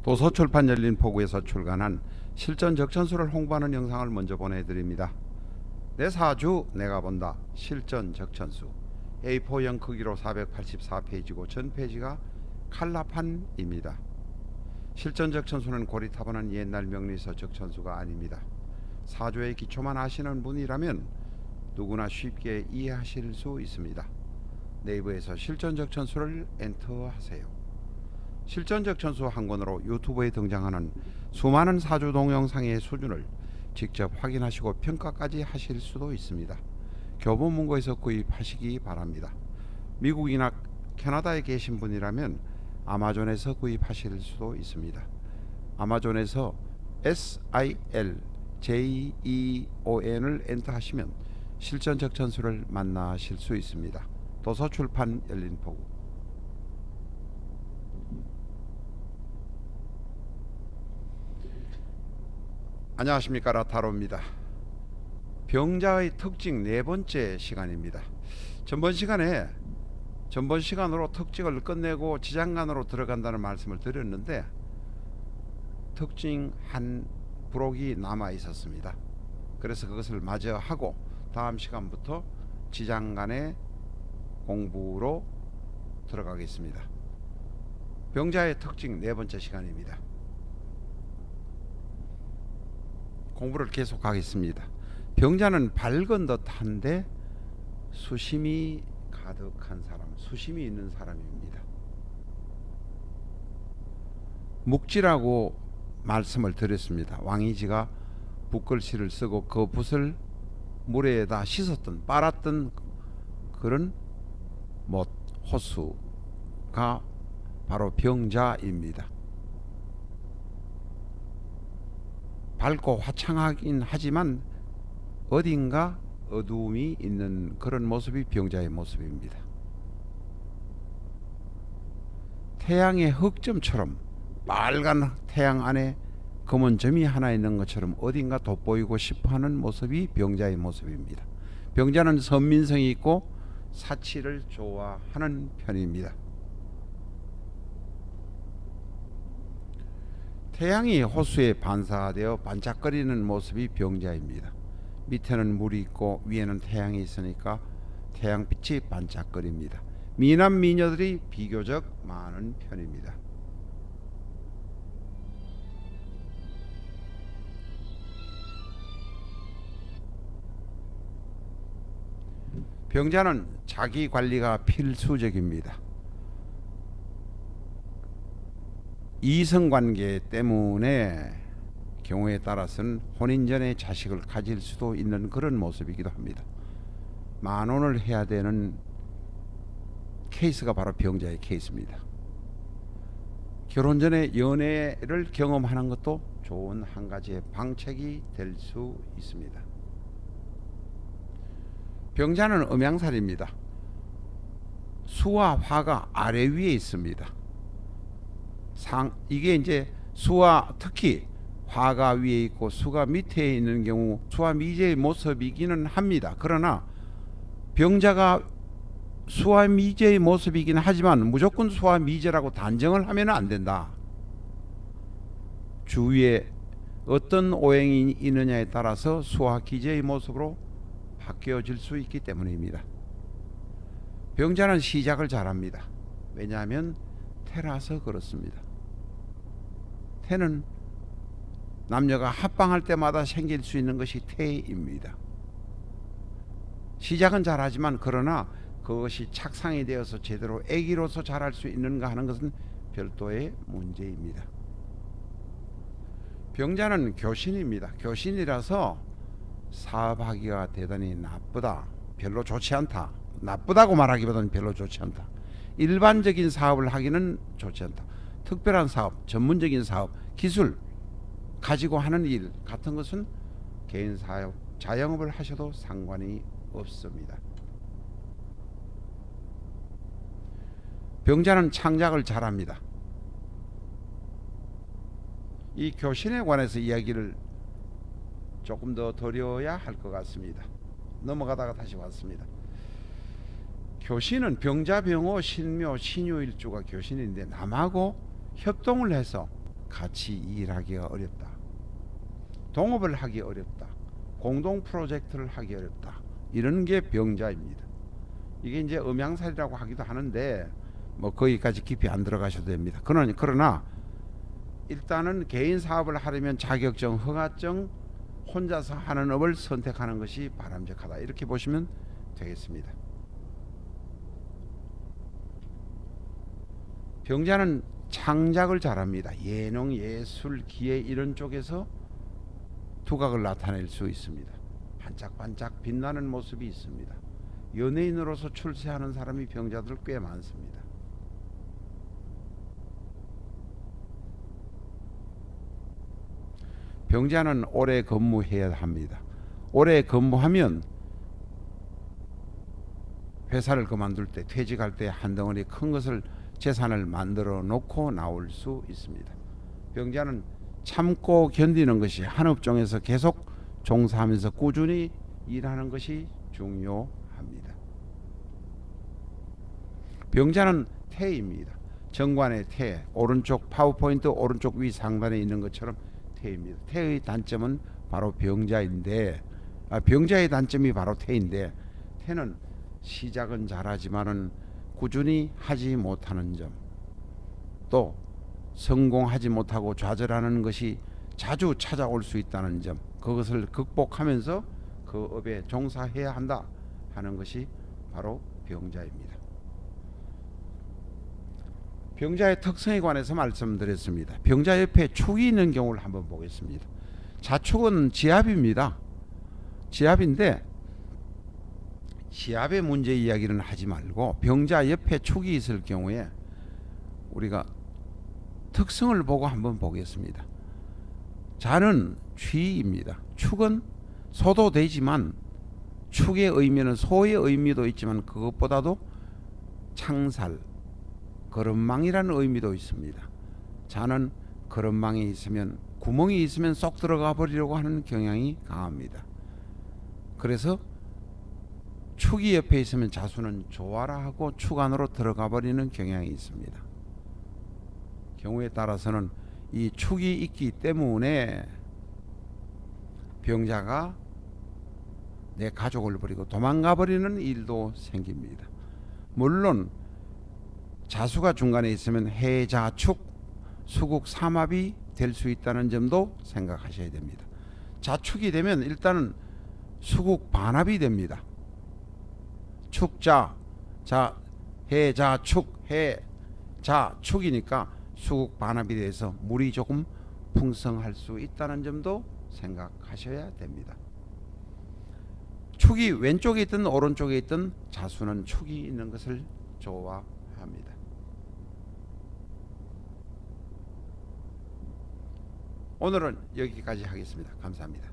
도서출판 열린 포구에서 출간한 실전 적천수를 홍보하는 영상을 먼저 보내드립니다. 내 사주 내가 본다 실전 적천수 A4형 크기로 484페이지고 전 페이지가 칼라판입니다. 실전 적천수는 고리타분한 옛날 명리서 적천수가 아닙니다. 사주의 기초만 아시는 분이라면 누구나 쉽게 이해하실 수 있습니다. 네이버에서 실전 적천수를 엔터하세요. 실전 적천수 한 권으로 유튜브에 등장하는 수많은 사주 동영상의 수준을 직접 확인하시고 평가까지 하실 수도 있습니다. 교보문고에서 구입하시기 바랍니다. 미국이나 캐나다에 계신 분이라면 아마존에서 구입하실 수도 있습니다. 아마존에서 SILJEON을 엔터하시면 실전 적천수를 만나실 수 있습니다. 도서출판 열린 포구. 안녕하십니까, 라타로입니다. 병자의 특징 네 번째 시간입니다. 전번 시간으로 특징을 끝내고 지장간으로 들어간다는 말씀을 드렸는데 특징 한 부록이 남아 있었습니다. 그래서 그것을 마저 하고 다음 시간부터 지장간의 공부로 들어가겠습니다. 병자의 특징 네 번째 시간입니다. 공부를 계속하겠습니다. 병자는 밝은 듯한데 수심이 가득한 사람, 수심이 있는 사람입니다. 묵지라고 말씀을 드렸습니다. 왕이지가 붓글씨를 쓰고 그 붓을 물에다 씻었던 빨았던 그런 못 호수가 바로 병자입니다. 밝고 화창하긴 하지만 어딘가 어두움이 있는 그런 모습이 병자의 모습입니다. 태양의 흑점처럼 빨간 태양 안에 검은 점이 하나 있는 것처럼 어딘가 돋보이고 싶어하는 모습이 병자의 모습입니다. 병자는 선민성이 있고 사치를 좋아하는 편입니다. 태양이 호수에 반사되어 반짝거리는 모습이 병자입니다. 밑에는 물이 있고 위에는 태양이 있으니까 태양빛이 반짝거립니다. 미남 미녀들이 비교적 많은 편입니다. 병자는 자기 관리가 필수적입니다. 이성관계 때문에 경우에 따라서는 혼인 전에 자식을 가질 수도 있는 그런 모습이기도 합니다. 만혼을 해야 되는 케이스가 바로 병자의 케이스입니다. 결혼 전에 연애를 경험하는 것도 좋은 한 가지의 방책이 될 수 있습니다. 병자는 음양살입니다. 수와 화가 아래 위에 있습니다. 이게 이제 수와 특히 화가 위에 있고 수가 밑에 있는 경우 수와 미제의 모습이기는 합니다. 그러나 병자가 수와 미제의 모습이긴 하지만 무조건 수와 미제라고 단정을 하면 안 된다. 주위에 어떤 오행이 있느냐에 따라서 수와 기제의 모습으로 바뀌어질 수 있기 때문입니다. 병자는 시작을 잘합니다. 왜냐하면 태라서 그렇습니다. 태는 남녀가 합방할 때마다 생길 수 있는 것이 태입니다. 시작은 잘하지만 그러나 그것이 착상이 되어서 제대로 애기로서 잘할 수 있는가 하는 것은 별도의 문제입니다. 병자는 교신입니다. 교신이라서 사업하기가 대단히 나쁘다, 별로 좋지 않다. 나쁘다고 말하기보다는 별로 좋지 않다. 일반적인 사업을 하기는 좋지 않다. 특별한 사업, 전문적인 사업, 기술 가지고 하는 일 같은 것은 개인 사업, 자영업을 하셔도 상관이 없습니다. 병자는 창작을 잘합니다. 이 교신에 관해서 이야기를 조금 더 드려야 할 것 같습니다. 넘어가다가 다시 왔습니다. 교신은 병자, 병호, 신묘, 신유일주가 교신인데 남하고 협동을 해서 같이 일하기가 어렵다. 동업을 하기 어렵다. 공동 프로젝트를 하기 어렵다. 이런 게 병자입니다. 이게 이제 음양살이라고 하기도 하는데 뭐 거기까지 깊이 안 들어가셔도 됩니다. 그러나 일단은 개인 사업을 하려면 자격증, 허가증, 혼자서 하는 업을 선택하는 것이 바람직하다. 이렇게 보시면 되겠습니다. 병자는 창작을 잘합니다. 예능, 예술, 기회 이런 쪽에서 두각을 나타낼 수 있습니다. 반짝반짝 빛나는 모습이 있습니다. 연예인으로서 출세하는 사람이 병자들 꽤 많습니다. 병자는 오래 근무해야 합니다. 오래 근무하면 회사를 그만둘 때, 퇴직할 때 한 덩어리 큰 것을 재산을 만들어 놓고 나올 수 있습니다. 병자는 참고 견디는 것이 한 업종에서 계속 종사하면서 꾸준히 일하는 것이 중요합니다. 병자는 태입니다. 정관의 태, 오른쪽 파워포인트 오른쪽 위 상단에 있는 것처럼 태입니다. 태의 단점은 바로 병자인데, 병자의 단점이 바로 태인데, 태는 시작은 잘하지만은 꾸준히 하지 못하는 점, 또 성공하지 못하고 좌절하는 것이 자주 찾아올 수 있다는 점, 그것을 극복하면서 그 업에 종사해야 한다 하는 것이 바로 병자입니다. 병자의 특성에 관해서 말씀드렸습니다. 병자 옆에 축이 있는 경우를 한번 보겠습니다. 자축은 지압입니다. 지압인데 지압의 문제 이야기는 하지 말고 병자 옆에 축이 있을 경우에 우리가 특성을 보고 한번 보겠습니다. 자는 쥐입니다. 축은 소도 되지만 축의 의미는 소의 의미도 있지만 그것보다도 창살, 거름망이라는 의미도 있습니다. 자는 거름망이 있으면, 구멍이 있으면 쏙 들어가 버리려고 하는 경향이 강합니다. 그래서 축이 옆에 있으면 자수는 좋아라 하고 축 안으로 들어가 버리는 경향이 있습니다. 경우에 따라서는 이 축이 있기 때문에 병자가 내 가족을 버리고 도망가 버리는 일도 생깁니다. 물론 자수가 중간에 있으면 해자축, 수국삼합이 될 수 있다는 점도 생각하셔야 됩니다. 자축이 되면 일단은 수국반합이 됩니다. 축자, 자, 해자축, 해자축이니까 수국반합이 돼서 물이 조금 풍성할 수 있다는 점도 생각하셔야 됩니다. 축이 왼쪽에 있든 오른쪽에 있든 자수는 축이 있는 것을 좋아합니다. 오늘은 여기까지 하겠습니다. 감사합니다.